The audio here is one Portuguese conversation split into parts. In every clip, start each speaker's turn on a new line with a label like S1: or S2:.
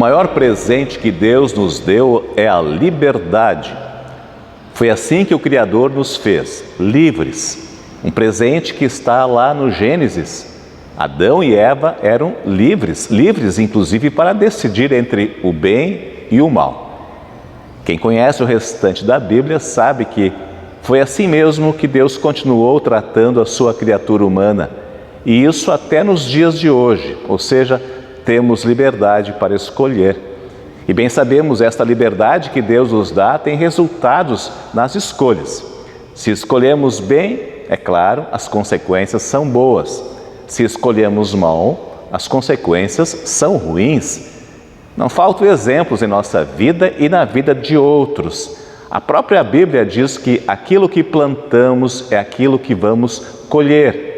S1: maior presente que Deus nos deu é a liberdade. Foi assim que o Criador nos fez, livres. Um presente que está lá no Gênesis. Adão e Eva eram livres inclusive para decidir entre o bem e o mal. Quem conhece o restante da Bíblia sabe que foi assim mesmo que Deus continuou tratando a sua criatura humana. E isso até nos dias de hoje, ou seja, temos liberdade para escolher. E bem sabemos, esta liberdade que Deus nos dá tem resultados nas escolhas. Se escolhemos bem, é claro, as consequências são boas. Se escolhemos mal, as consequências são ruins. Não faltam exemplos em nossa vida e na vida de outros. A própria Bíblia diz que aquilo que plantamos é aquilo que vamos colher.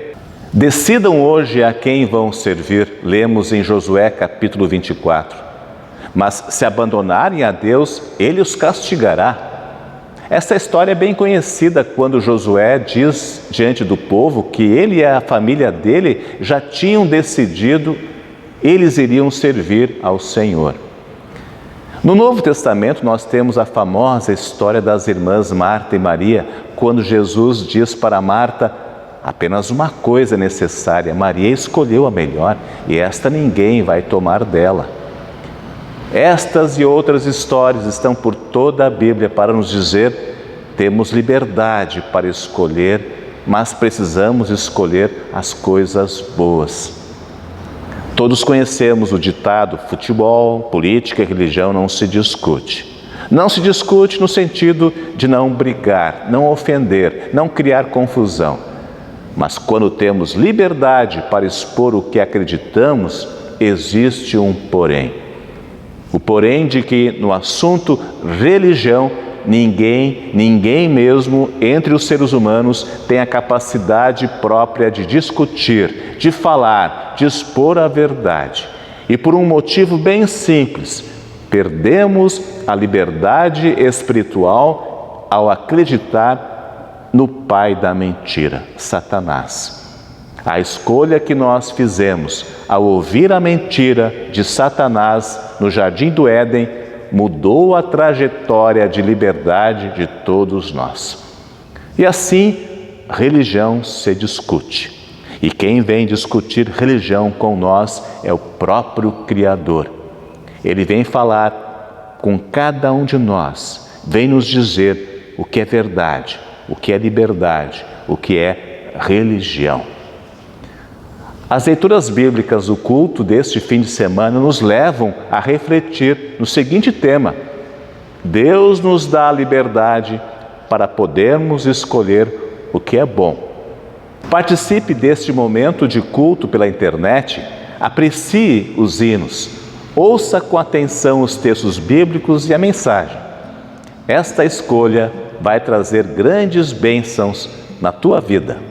S1: Decidam hoje a quem vão servir, lemos em Josué capítulo 24. Mas se abandonarem a Deus, Ele os castigará. Esta história é bem conhecida quando Josué diz diante do povo que ele e a família dele já tinham decidido, eles iriam servir ao Senhor. No Novo Testamento nós temos a famosa história das irmãs Marta e Maria, quando Jesus diz para Marta: apenas uma coisa é necessária, Maria escolheu a melhor e esta ninguém vai tomar dela. Estas e outras histórias estão por toda a Bíblia para nos dizer: temos liberdade para escolher, mas precisamos escolher as coisas boas. Todos conhecemos o ditado: futebol, política e religião não se discute. Não se discute no sentido de não brigar, não ofender, não criar confusão. Mas quando temos liberdade para expor o que acreditamos, existe um porém. O porém de que no assunto religião, ninguém mesmo entre os seres humanos tem a capacidade própria de discutir, de falar, de expor a verdade. E por um motivo bem simples, perdemos a liberdade espiritual ao acreditar no pai da mentira, Satanás. A escolha que nós fizemos ao ouvir a mentira de Satanás no Jardim do Éden mudou a trajetória de liberdade de todos nós. E assim, religião se discute. E quem vem discutir religião com nós é o próprio Criador. Ele vem falar com cada um de nós, vem nos dizer o que é verdade, o que é liberdade, o que é religião. As leituras bíblicas do culto deste fim de semana nos levam a refletir no seguinte tema: Deus nos dá a liberdade para podermos escolher o que é bom. Participe deste momento de culto pela internet, aprecie os hinos, ouça com atenção os textos bíblicos e a mensagem. Esta escolha vai trazer grandes bênçãos na tua vida.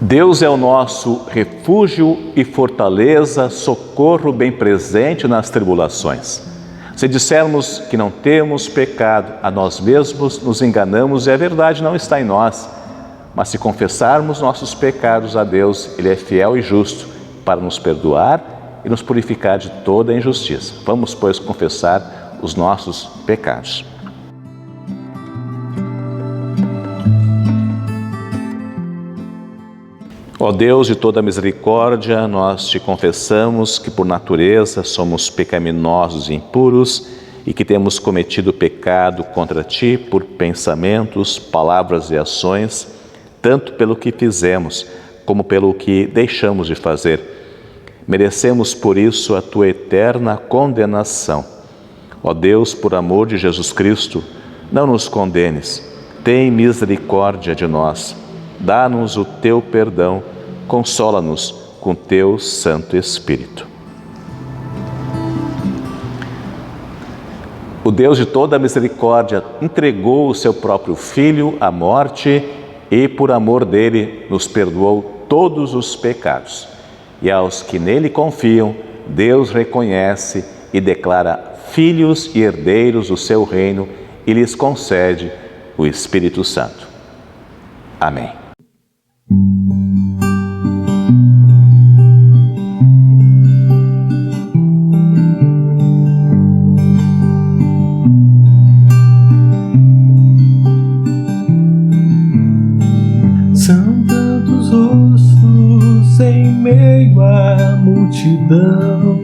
S1: Deus é o nosso refúgio e fortaleza, socorro bem presente nas tribulações. Se dissermos que não temos pecado, a nós mesmos nos enganamos e a verdade não está em nós. Mas se confessarmos nossos pecados a Deus, Ele é fiel e justo para nos perdoar e nos purificar de toda a injustiça. Vamos, pois, confessar os nossos pecados. Ó Deus de toda misericórdia, nós te confessamos que por natureza somos pecaminosos e impuros e que temos cometido pecado contra ti por pensamentos, palavras e ações, tanto pelo que fizemos como pelo que deixamos de fazer. Merecemos por isso a tua eterna condenação. Ó Deus, por amor de Jesus Cristo, não nos condenes, tem misericórdia de nós. Dá-nos o teu perdão, consola-nos com teu Santo Espírito. O Deus de toda misericórdia entregou o seu próprio Filho à morte e, por amor dele, nos perdoou todos os pecados. E aos que nele confiam, Deus reconhece e declara filhos e herdeiros do seu reino e lhes concede o Espírito Santo. Amém.
S2: meio à multidão.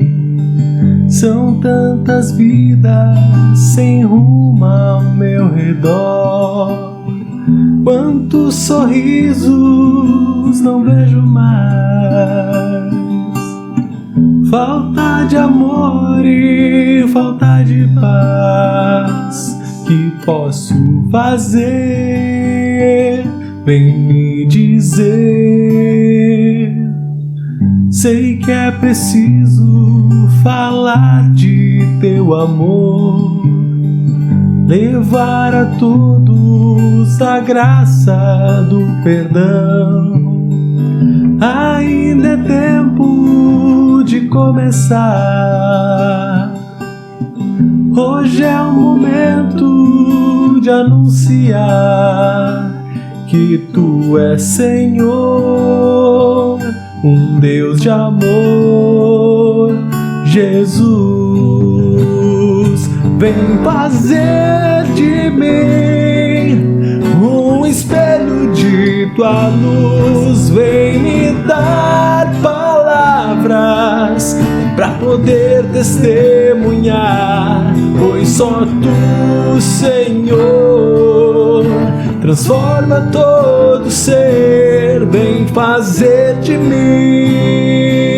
S2: São tantas vidas sem rumo ao meu redor. Quantos sorrisos não vejo mais. Falta de amor e falta de paz. Que posso fazer? Vem me dizer. Sei que é preciso falar de teu amor, levar a todos a graça do perdão. Ainda é tempo de começar. Hoje é o momento de anunciar que tu és Senhor, um Deus de amor. Jesus, vem fazer de mim um espelho de tua luz. Vem me dar palavras pra poder testemunhar, pois só tu, Senhor, transforma todo ser. Vem fazer de mim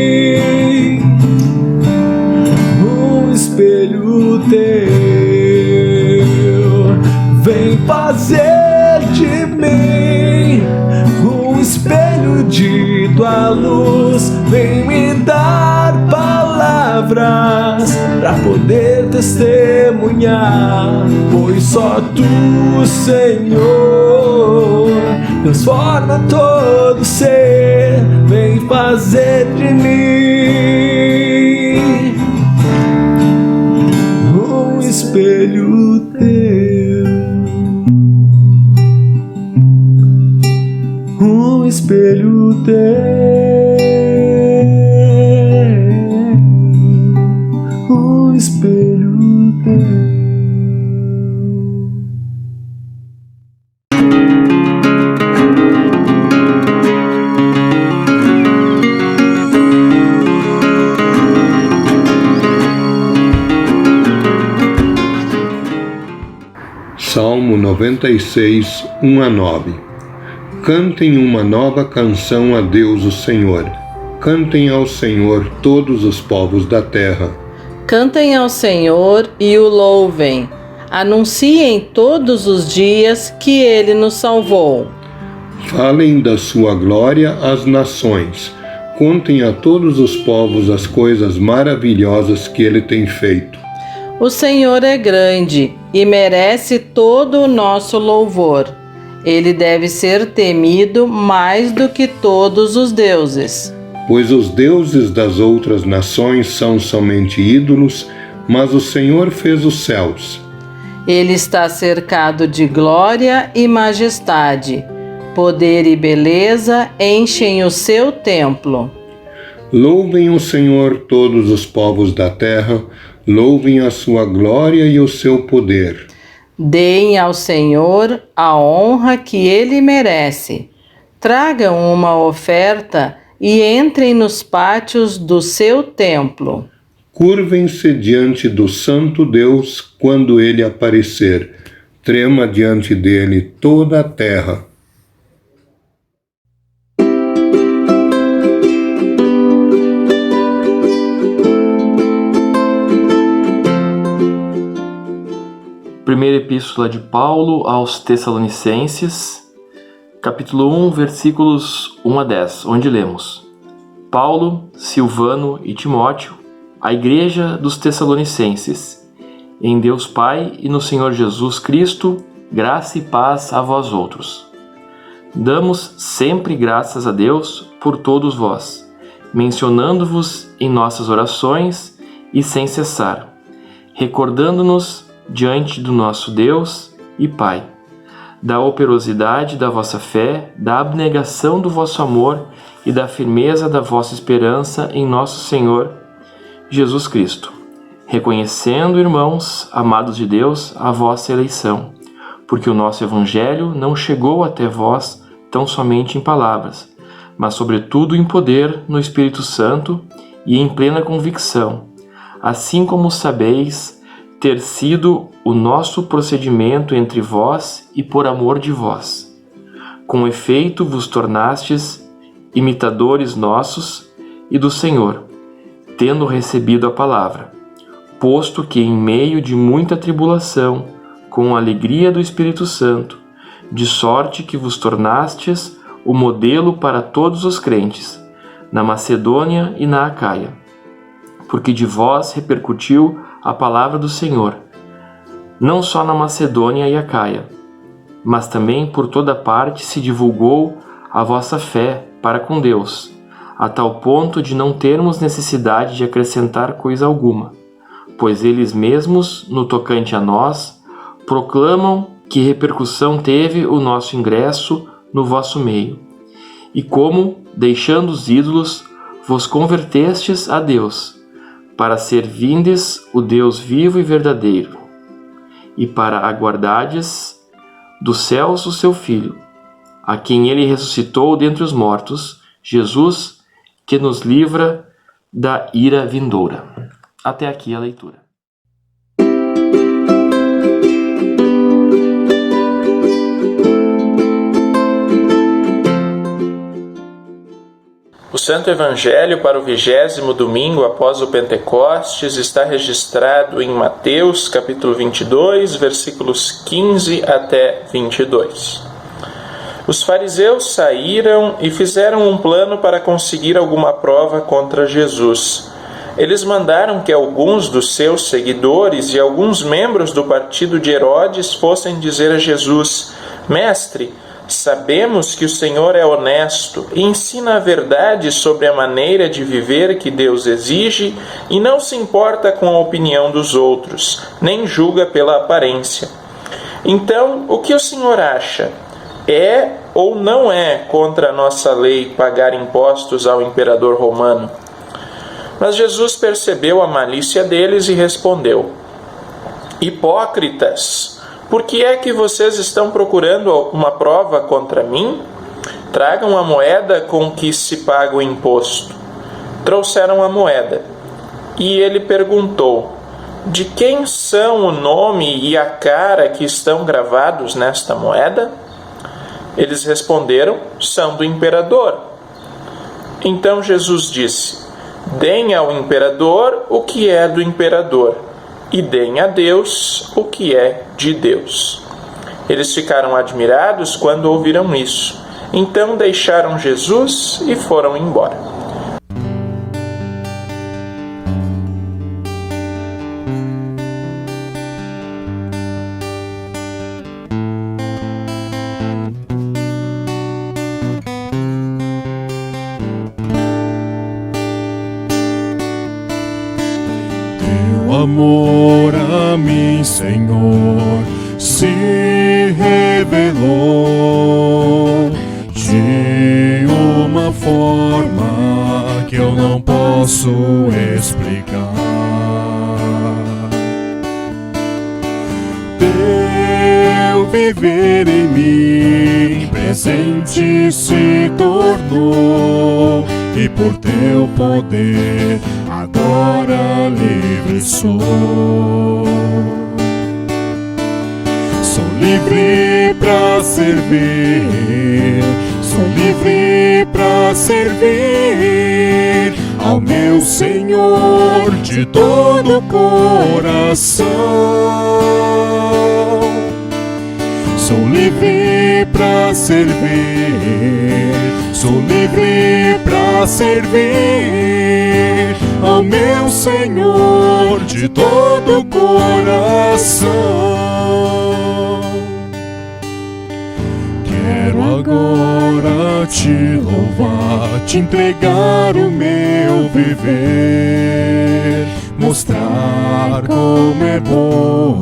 S2: um espelho teu. Vem fazer de mim um espelho de tua luz. Vem me dar palavras pra poder testemunhar, pois só tu, Senhor, transforma todo ser. Vem fazer de mim um espelho teu, um espelho teu, um espelho teu.
S3: Salmo 96, 1-9. Cantem uma nova canção a Deus o Senhor. Cantem ao Senhor todos os povos da terra.
S4: Cantem ao Senhor e o louvem. Anunciem todos os dias que Ele nos salvou.
S3: Falem da sua glória às nações. Contem a todos os povos as coisas maravilhosas que Ele tem feito.
S4: O Senhor é grande e merece todo o nosso louvor. Ele deve ser temido mais do que todos os deuses.
S3: Pois os deuses das outras nações são somente ídolos, mas o Senhor fez os céus.
S4: Ele está cercado de glória e majestade. Poder e beleza enchem o seu templo.
S3: Louvem o Senhor todos os povos da terra, louvem a sua glória e o seu poder.
S4: Deem ao Senhor a honra que Ele merece. Tragam uma oferta e entrem nos pátios do seu templo.
S3: Curvem-se diante do Santo Deus quando Ele aparecer. Trema diante dele toda a terra.
S5: Primeira Epístola de Paulo aos Tessalonicenses, capítulo 1, versículos 1-10, onde lemos: Paulo, Silvano e Timóteo, a igreja dos Tessalonicenses, em Deus Pai e no Senhor Jesus Cristo, graça e paz a vós outros. Damos sempre graças a Deus por todos vós, mencionando-vos em nossas orações e sem cessar, recordando-nos diante do nosso Deus e Pai, da operosidade da vossa fé, da abnegação do vosso amor e da firmeza da vossa esperança em nosso Senhor Jesus Cristo, reconhecendo, irmãos, amados de Deus, a vossa eleição, porque o nosso Evangelho não chegou até vós tão somente em palavras, mas sobretudo em poder no Espírito Santo e em plena convicção, assim como sabeis ter sido o nosso procedimento entre vós e por amor de vós. Com efeito vos tornastes imitadores nossos e do Senhor, tendo recebido a palavra, posto que em meio de muita tribulação, com a alegria do Espírito Santo, de sorte que vos tornastes o modelo para todos os crentes, na Macedônia e na Acaia, porque de vós repercutiu a palavra do Senhor, não só na Macedônia e Acaia, mas também por toda parte se divulgou a vossa fé para com Deus, a tal ponto de não termos necessidade de acrescentar coisa alguma, pois eles mesmos, no tocante a nós, proclamam que repercussão teve o nosso ingresso no vosso meio, e como, deixando os ídolos, vos convertestes a Deus, para servindes o Deus vivo e verdadeiro, e para aguardardes dos céus o seu Filho, a quem ele ressuscitou dentre os mortos, Jesus, que nos livra da ira vindoura. Até aqui a leitura. O Santo Evangelho para o 20º domingo após o Pentecostes está registrado em Mateus, capítulo 22, versículos 15 até 22. Os fariseus saíram e fizeram um plano para conseguir alguma prova contra Jesus. Eles mandaram que alguns dos seus seguidores e alguns membros do partido de Herodes fossem dizer a Jesus: Mestre, sabemos que o Senhor é honesto e ensina a verdade sobre a maneira de viver que Deus exige e não se importa com a opinião dos outros, nem julga pela aparência. Então, o que o Senhor acha? É ou não é contra a nossa lei pagar impostos ao imperador romano? Mas Jesus percebeu a malícia deles e respondeu: Hipócritas! Por que é que vocês estão procurando uma prova contra mim? Tragam a moeda com que se paga o imposto. Trouxeram a moeda. E ele perguntou: De quem são o nome e a cara que estão gravados nesta moeda? Eles responderam: São do imperador. Então Jesus disse: Deem ao imperador o que é do imperador, e deem a Deus o que é de Deus. Eles ficaram admirados quando ouviram isso. Então deixaram Jesus e foram embora.
S2: Teu amor a mim, Senhor, se revelou de uma forma que eu não posso explicar. Teu viver em mim presente se tornou, e por teu poder agora livre sou. Sou livre pra servir, sou livre pra servir ao meu Senhor de todo o coração. Sou livre pra servir, sou livre pra servir ao meu Senhor de todo o coração. Quero agora te louvar, te entregar o meu viver, mostrar como é bom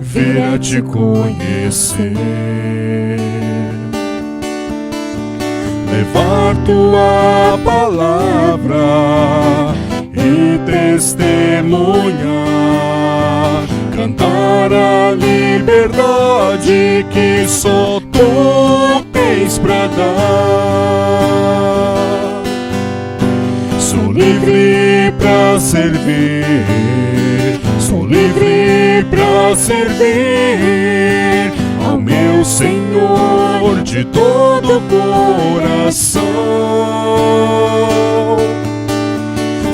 S2: vir a te conhecer, levar tua palavra e testemunhar, cantar a liberdade que só tu tens tens pra dar. Sou livre pra servir, sou livre pra servir ao meu Senhor de todo o coração.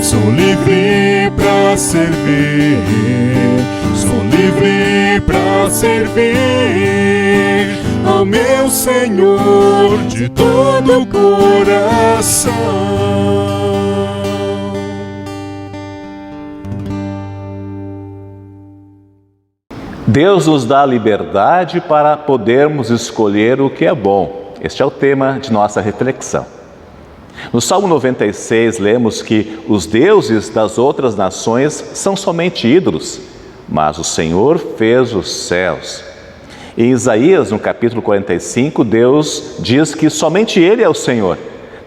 S2: Sou livre pra servir, sou livre pra servir ao meu Senhor de todo o coração.
S1: Deus nos dá liberdade para podermos escolher o que é bom. Este é o tema de nossa reflexão. No Salmo 96, lemos que os deuses das outras nações são somente ídolos, mas o Senhor fez os céus. Em Isaías, no capítulo 45, Deus diz que somente Ele é o Senhor,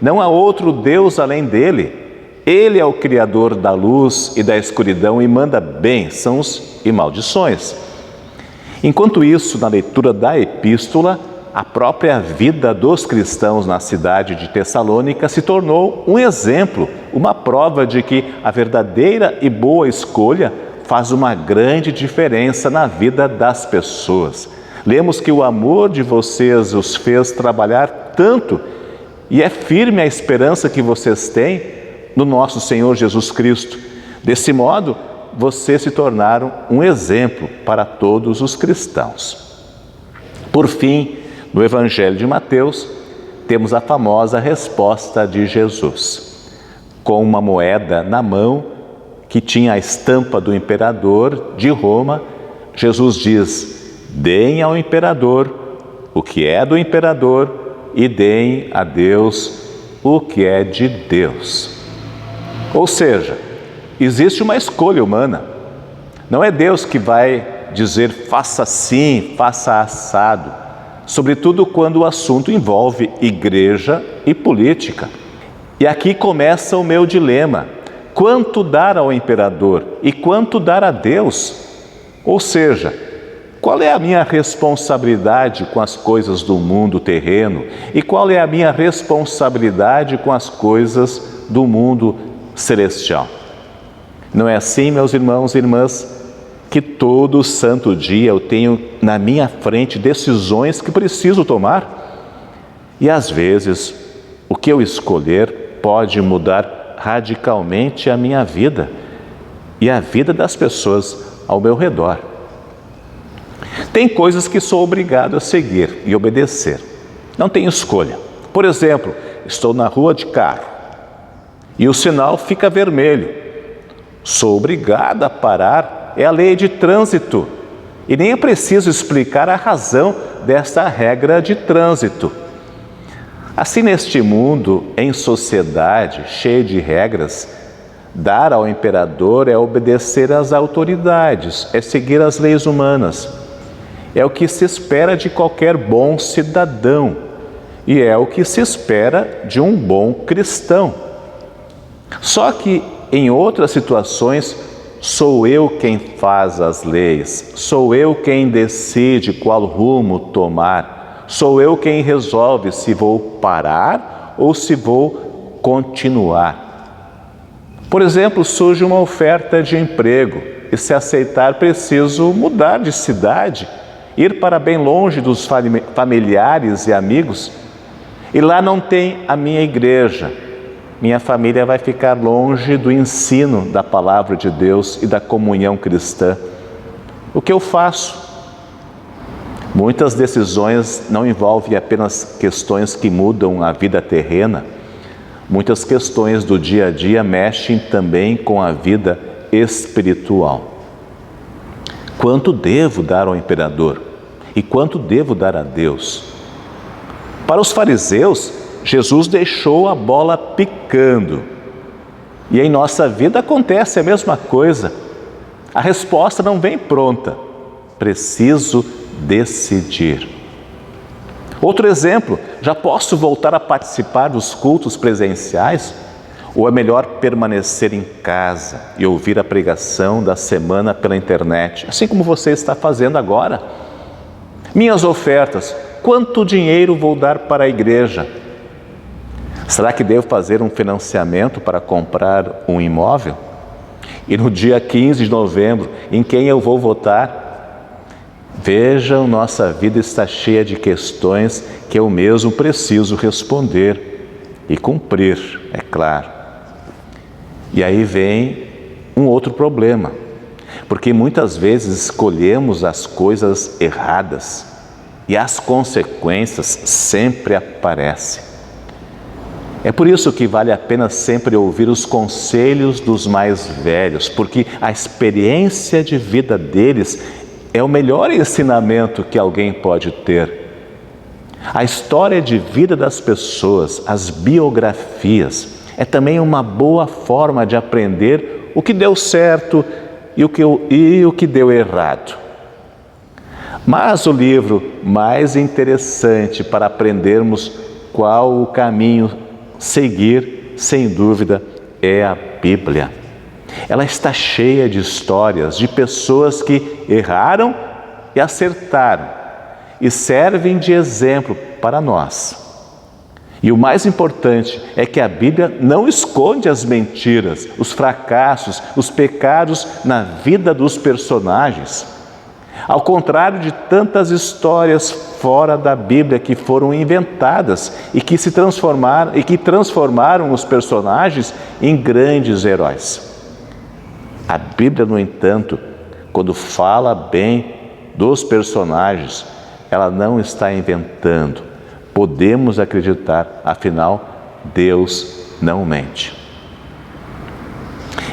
S1: não há outro Deus além dele. Ele é o Criador da luz e da escuridão e manda bênçãos e maldições. Enquanto isso, na leitura da epístola, a própria vida dos cristãos na cidade de Tessalônica se tornou um exemplo, uma prova de que a verdadeira e boa escolha faz uma grande diferença na vida das pessoas. Lemos que o amor de vocês os fez trabalhar tanto e é firme a esperança que vocês têm no nosso Senhor Jesus Cristo. Desse modo, vocês se tornaram um exemplo para todos os cristãos. Por fim, no Evangelho de Mateus, temos a famosa resposta de Jesus. Com uma moeda na mão, que tinha a estampa do imperador de Roma, Jesus diz: deem ao imperador o que é do imperador e deem a Deus o que é de Deus. Ou seja, existe uma escolha humana. Não é Deus que vai dizer faça assim, faça assado. Sobretudo quando o assunto envolve igreja e política. E aqui começa o meu dilema: quanto dar ao imperador e quanto dar a Deus? Ou seja, qual é a minha responsabilidade com as coisas do mundo terreno e qual é a minha responsabilidade com as coisas do mundo celestial? Não é assim, meus irmãos e irmãs, que todo santo dia eu tenho na minha frente decisões que preciso tomar? E às vezes, o que eu escolher pode mudar radicalmente a minha vida e a vida das pessoas ao meu redor. Tem coisas que sou obrigado a seguir e obedecer. Não tenho escolha. Por exemplo, estou na rua de carro e o sinal fica vermelho. Sou obrigado a parar. É a lei de trânsito. E nem é preciso explicar a razão desta regra de trânsito. Assim, neste mundo, em sociedade cheia de regras, dar ao imperador é obedecer às autoridades, é seguir as leis humanas. É o que se espera de qualquer bom cidadão e é o que se espera de um bom cristão. Só que em outras situações, sou eu quem faz as leis, sou eu quem decide qual rumo tomar, sou eu quem resolve se vou parar ou se vou continuar. Por exemplo, surge uma oferta de emprego e, se aceitar, preciso mudar de cidade, ir para bem longe dos familiares e amigos, e lá não tem a minha igreja. Minha família vai ficar longe do ensino da palavra de Deus e da comunhão cristã. O que eu faço? Muitas decisões não envolvem apenas questões que mudam a vida terrena. Muitas questões do dia a dia mexem também com a vida espiritual. Quanto devo dar ao imperador? E quanto devo dar a Deus? Para os fariseus, Jesus deixou a bola picando. E em nossa vida acontece a mesma coisa. A resposta não vem pronta. Preciso decidir. Outro exemplo, já posso voltar a participar dos cultos presenciais? Ou é melhor permanecer em casa e ouvir a pregação da semana pela internet, assim como você está fazendo agora? Minhas ofertas, quanto dinheiro vou dar para a igreja? Será que devo fazer um financiamento para comprar um imóvel? E no dia 15 de novembro, em quem eu vou votar? Vejam, nossa vida está cheia de questões que eu mesmo preciso responder e cumprir, é claro. E aí vem um outro problema, porque muitas vezes escolhemos as coisas erradas e as consequências sempre aparecem. É por isso que vale a pena sempre ouvir os conselhos dos mais velhos, porque a experiência de vida deles é o melhor ensinamento que alguém pode ter. A história de vida das pessoas, as biografias, é também uma boa forma de aprender o que deu certo e o que deu errado. Mas o livro mais interessante para aprendermos qual o caminho seguir, sem dúvida, é a Bíblia. Ela está cheia de histórias de pessoas que erraram e acertaram e servem de exemplo para nós. E o mais importante é que a Bíblia não esconde as mentiras, os fracassos, os pecados na vida dos personagens. Ao contrário de tantas histórias fora da Bíblia que foram inventadas e que transformaram os personagens em grandes heróis. A Bíblia, no entanto, quando fala bem dos personagens, ela não está inventando. Podemos acreditar, afinal, Deus não mente.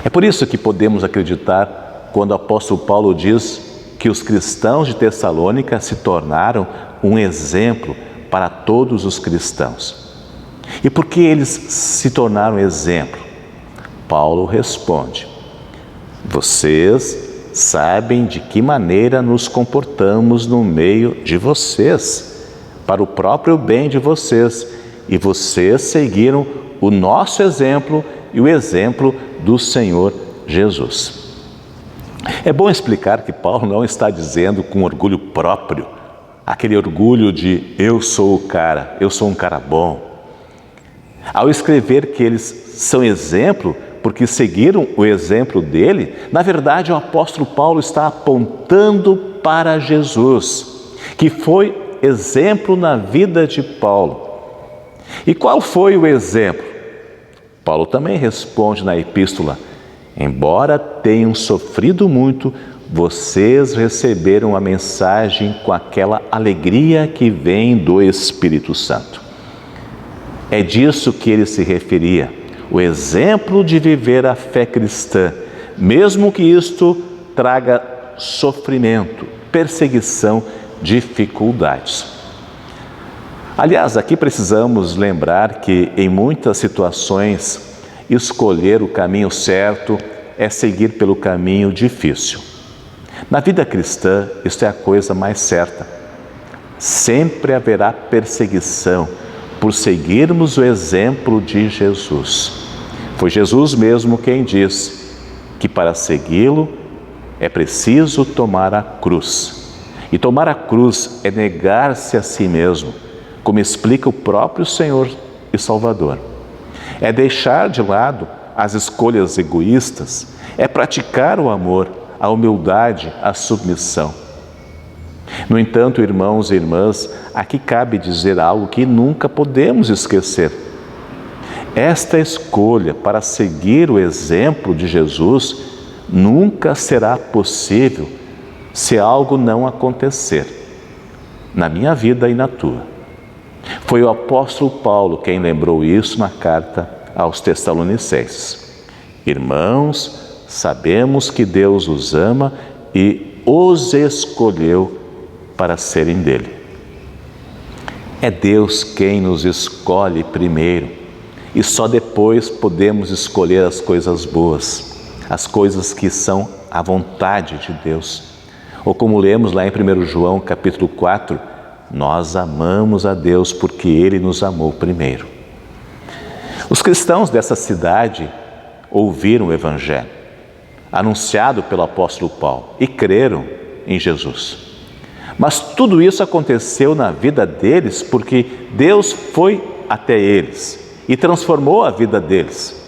S1: É por isso que podemos acreditar quando o apóstolo Paulo diz que os cristãos de Tessalônica se tornaram um exemplo para todos os cristãos. E por que eles se tornaram exemplo? Paulo responde: vocês sabem de que maneira nos comportamos no meio de vocês, para o próprio bem de vocês, e vocês seguiram o nosso exemplo e o exemplo do Senhor Jesus. É bom explicar que Paulo não está dizendo com orgulho próprio, aquele orgulho de eu sou um cara bom. Ao escrever que eles são exemplo, porque seguiram o exemplo dele, na verdade o apóstolo Paulo está apontando para Jesus, que foi exemplo na vida de Paulo. E qual foi o exemplo? Paulo também responde na epístola: embora tenham sofrido muito, vocês receberam a mensagem com aquela alegria que vem do Espírito Santo. É disso que ele se referia, o exemplo de viver a fé cristã, mesmo que isto traga sofrimento, perseguição, dificuldades. Aliás, aqui precisamos lembrar que em muitas situações escolher o caminho certo é seguir pelo caminho difícil. Na vida cristã, isto é a coisa mais certa. Sempre haverá perseguição por seguirmos o exemplo de Jesus. Foi Jesus mesmo quem disse que para segui-lo é preciso tomar a cruz. E tomar a cruz é negar-se a si mesmo, como explica o próprio Senhor e Salvador. É deixar de lado as escolhas egoístas, é praticar o amor, a humildade, a submissão. No entanto, irmãos e irmãs, aqui cabe dizer algo que nunca podemos esquecer. Esta escolha para seguir o exemplo de Jesus nunca será possível se algo não acontecer na minha vida e na tua. Foi o apóstolo Paulo quem lembrou isso na carta aos Tessalonicenses. Irmãos, sabemos que Deus os ama e os escolheu para serem dele. É Deus quem nos escolhe primeiro e só depois podemos escolher as coisas boas, as coisas que são a vontade de Deus. Ou como lemos lá em 1 João capítulo 4, nós amamos a Deus porque Ele nos amou primeiro. Os cristãos dessa cidade ouviram o Evangelho, anunciado pelo apóstolo Paulo, e creram em Jesus. Mas tudo isso aconteceu na vida deles porque Deus foi até eles e transformou a vida deles.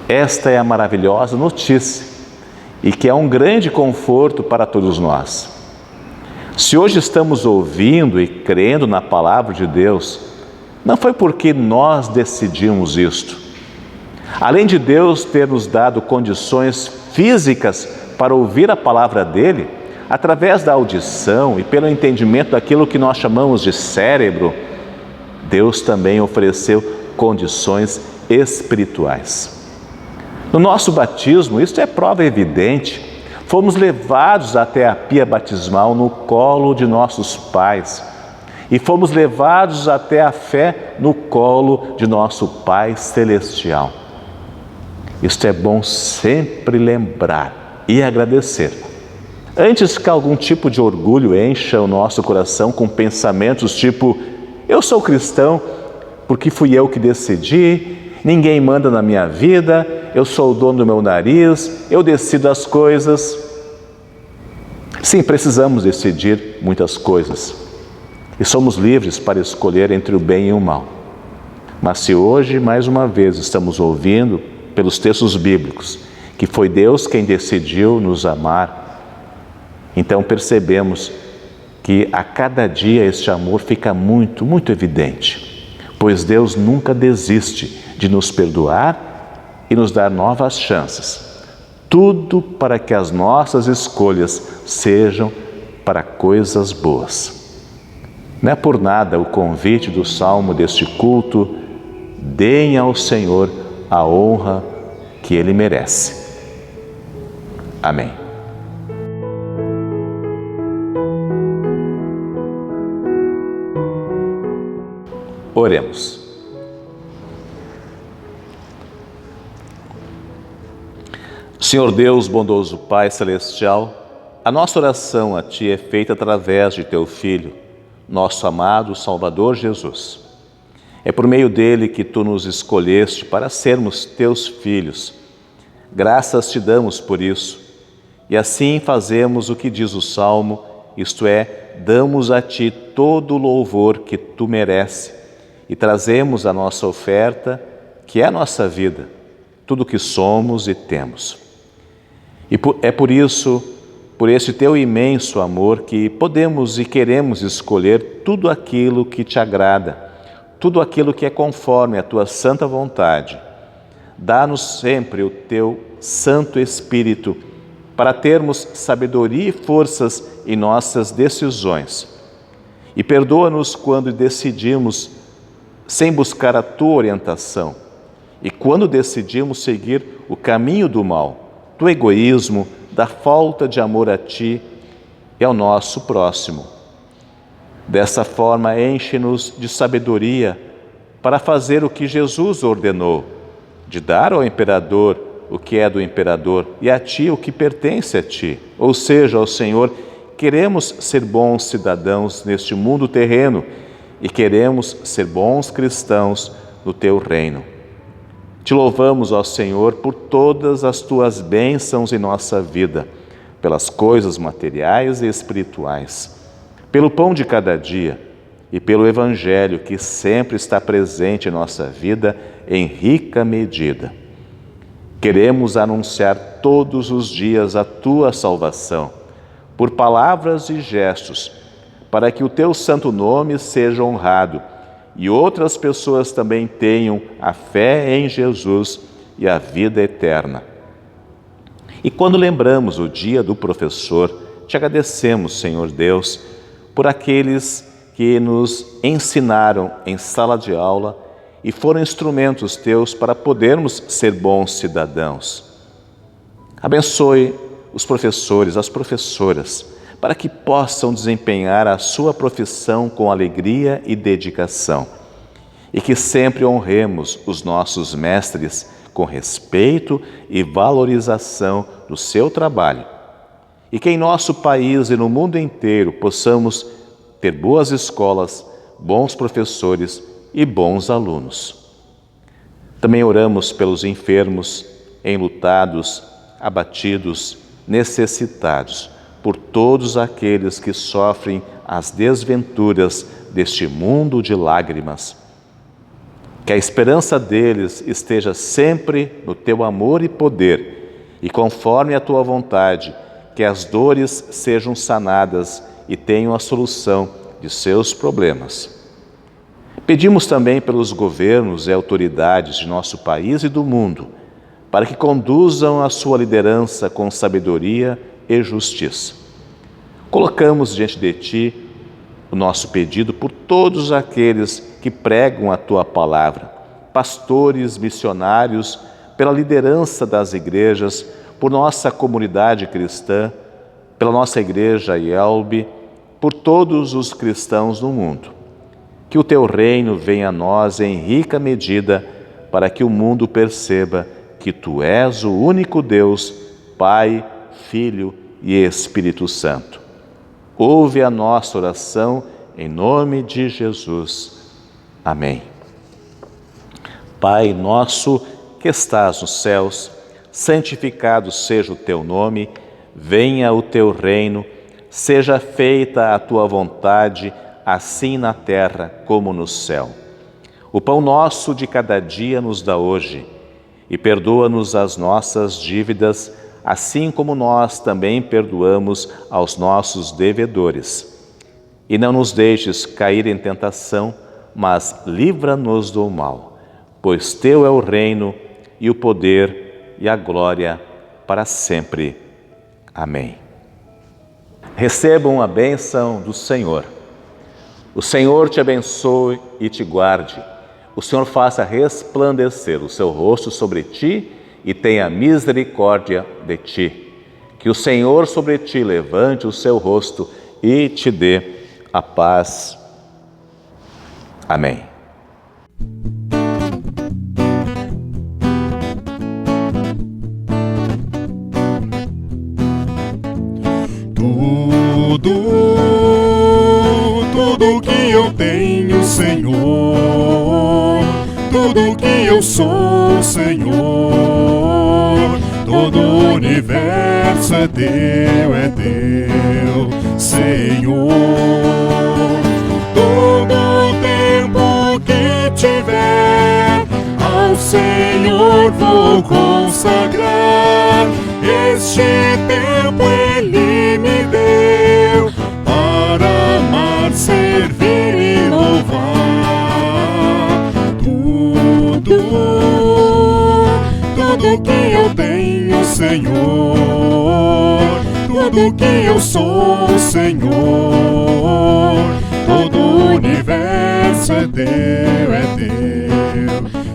S1: Esta é a maravilhosa notícia e que é um grande conforto para todos nós. Se hoje estamos ouvindo e crendo na palavra de Deus, não foi porque nós decidimos isto. Além de Deus ter nos dado condições físicas para ouvir a palavra dele, através da audição e pelo entendimento daquilo que nós chamamos de cérebro, Deus também ofereceu condições espirituais. No nosso batismo, isto é prova evidente. Fomos levados até a pia batismal no colo de nossos pais e fomos levados até a fé no colo de nosso Pai Celestial. Isto é bom sempre lembrar e agradecer. Antes que algum tipo de orgulho encha o nosso coração com pensamentos tipo: eu sou cristão porque fui eu que decidi, ninguém manda na minha vida, eu sou o dono do meu nariz, eu decido as coisas. Sim, precisamos decidir muitas coisas e somos livres para escolher entre o bem e o mal. Mas se hoje, mais uma vez, estamos ouvindo pelos textos bíblicos que foi Deus quem decidiu nos amar, então percebemos que a cada dia este amor fica muito, muito evidente, pois Deus nunca desiste de nos perdoar e nos dar novas chances. Tudo para que as nossas escolhas sejam para coisas boas. Não é por nada o convite do salmo deste culto: deem ao Senhor a honra que Ele merece. Amém. Oremos. Senhor Deus, bondoso Pai Celestial, a nossa oração a Ti é feita através de Teu Filho, nosso amado Salvador Jesus. É por meio dele que Tu nos escolheste para sermos Teus filhos. Graças Te damos por isso. E assim fazemos o que diz o Salmo, isto é, damos a Ti todo o louvor que Tu mereces e trazemos a nossa oferta, que é a nossa vida, tudo o que somos e temos. E é por isso, por esse Teu imenso amor, que podemos e queremos escolher tudo aquilo que Te agrada, tudo aquilo que é conforme a Tua santa vontade. Dá-nos sempre o Teu Santo Espírito para termos sabedoria e forças em nossas decisões. E perdoa-nos quando decidimos sem buscar a Tua orientação e quando decidimos seguir o caminho do mal, do egoísmo, da falta de amor a Ti e ao nosso próximo. Dessa forma, enche-nos de sabedoria para fazer o que Jesus ordenou, de dar ao imperador o que é do imperador e a Ti o que pertence a Ti, ou seja, ao Senhor. Queremos ser bons cidadãos neste mundo terreno e queremos ser bons cristãos no Teu reino. Te louvamos, ó Senhor, por todas as Tuas bênçãos em nossa vida, pelas coisas materiais e espirituais, pelo pão de cada dia e pelo Evangelho que sempre está presente em nossa vida em rica medida. Queremos anunciar todos os dias a Tua salvação, por palavras e gestos, para que o Teu santo nome seja honrado e outras pessoas também tenham a fé em Jesus e a vida eterna. E quando lembramos o dia do professor, Te agradecemos, Senhor Deus, por aqueles que nos ensinaram em sala de aula e foram instrumentos Teus para podermos ser bons cidadãos. Abençoe os professores, as professoras, para que possam desempenhar a sua profissão com alegria e dedicação. E que sempre honremos os nossos mestres com respeito e valorização do seu trabalho. E que em nosso país e no mundo inteiro possamos ter boas escolas, bons professores e bons alunos. Também oramos pelos enfermos, enlutados, abatidos, necessitados, por todos aqueles que sofrem as desventuras deste mundo de lágrimas. Que a esperança deles esteja sempre no teu amor e poder, e conforme a tua vontade, que as dores sejam sanadas e tenham a solução de seus problemas. Pedimos também pelos governos e autoridades de nosso país e do mundo, para que conduzam a sua liderança com sabedoria e justiça. Colocamos diante de Ti o nosso pedido por todos aqueles que pregam a Tua palavra, pastores, missionários, pela liderança das igrejas, por nossa comunidade cristã, pela nossa igreja IELB, por todos os cristãos no mundo. Que o Teu reino venha a nós em rica medida, para que o mundo perceba que Tu és o único Deus, Pai, Filho e Espírito Santo. Ouve a nossa oração em nome de Jesus. Amém. Pai nosso que estás nos céus, santificado seja o Teu nome, venha o Teu reino, seja feita a Tua vontade, assim na terra como no céu. O pão nosso de cada dia nos dá hoje, e perdoa-nos as nossas dívidas, assim como nós também perdoamos aos nossos devedores. E não nos deixes cair em tentação, mas livra-nos do mal, pois Teu é o reino e o poder e a glória para sempre. Amém. Recebam a bênção do Senhor. O Senhor te abençoe e te guarde. O Senhor faça resplandecer o seu rosto sobre ti e tenha misericórdia de ti. Que o Senhor sobre ti levante o seu rosto e te dê a paz. Amém.
S2: Tudo que eu tenho, Senhor, tudo que eu sou, Senhor, todo o universo é teu, Senhor. Todo o tempo que tiver, ao Senhor vou consagrar. Este tempo Ele me deu para amar, servir e louvar. Tudo que eu tenho, Senhor, tudo que eu sou, Senhor, todo o universo é teu,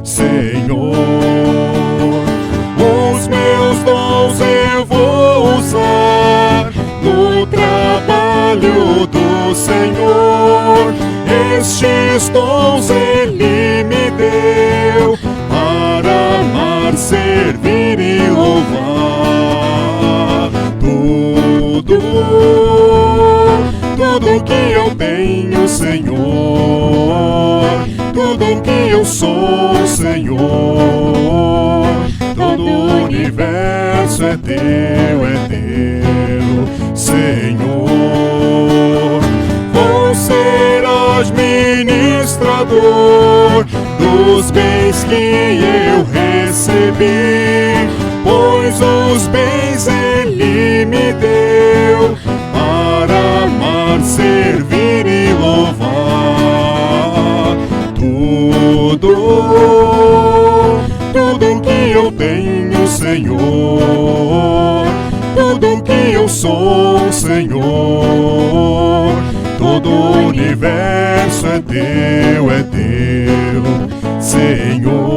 S2: Senhor. Os meus dons eu vou usar no trabalho do Senhor. Estes dons Ele me deu para amar, servir e louvar. Tudo que eu tenho, Senhor, tudo que eu sou, Senhor, todo o universo é teu, Senhor. Vou ser administrador dos bens que eu recebi, pois os bens Ele me deu para amar, servir e louvar. Tudo que eu tenho, Senhor, tudo que eu sou, Senhor, todo o universo é teu, Senhor.